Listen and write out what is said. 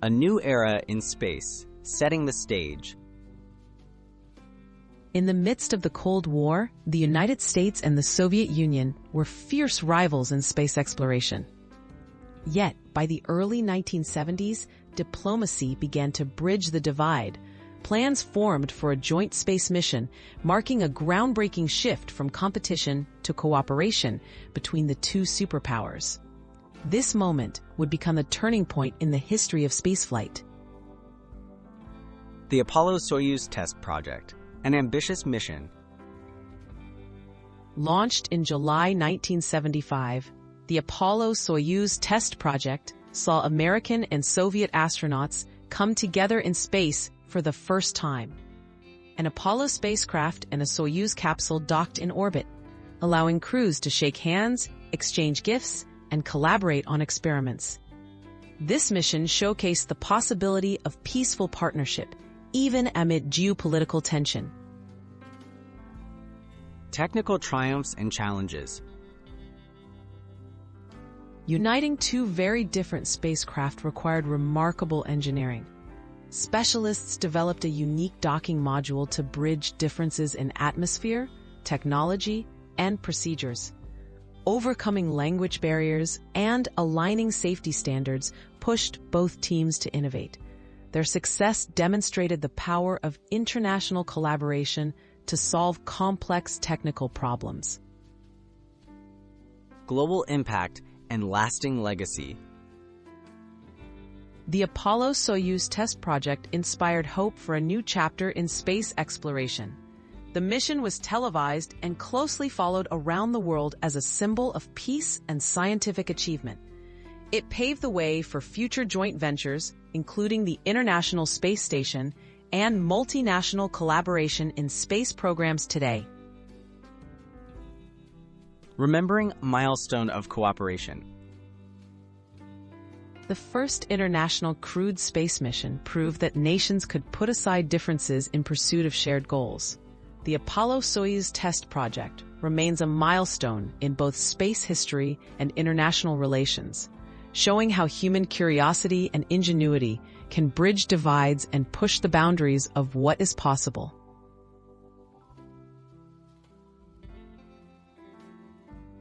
A new era in space, setting the stage. In the midst of the Cold War, the United States and the Soviet Union were fierce rivals in space exploration. Yet, by the early 1970s, diplomacy began to bridge the divide. Plans formed for a joint space mission, marking a groundbreaking shift from competition to cooperation between the two superpowers. This moment would become the turning point in the history of spaceflight. The Apollo-Soyuz Test Project, an ambitious mission. Launched in July 1975, the Apollo-Soyuz Test Project saw American and Soviet astronauts come together in space for the first time. An Apollo spacecraft and a Soyuz capsule docked in orbit, allowing crews to shake hands, exchange gifts, and collaborate on experiments. This mission showcased the possibility of peaceful partnership, even amid geopolitical tension. Technical triumphs and challenges. Uniting two very different spacecraft required remarkable engineering. Specialists developed a unique docking module to bridge differences in atmosphere, technology, and procedures. Overcoming language barriers and aligning safety standards pushed both teams to innovate. Their success demonstrated the power of international collaboration to solve complex technical problems. Global impact and lasting legacy. The Apollo-Soyuz Test Project inspired hope for a new chapter in space exploration. The mission was televised and closely followed around the world as a symbol of peace and scientific achievement. It paved the way for future joint ventures, including the International Space Station and multinational collaboration in space programs today. Remembering a milestone of cooperation. The first international crewed space mission proved that nations could put aside differences in pursuit of shared goals. The Apollo-Soyuz Test Project remains a milestone in both space history and international relations, showing how human curiosity and ingenuity can bridge divides and push the boundaries of what is possible.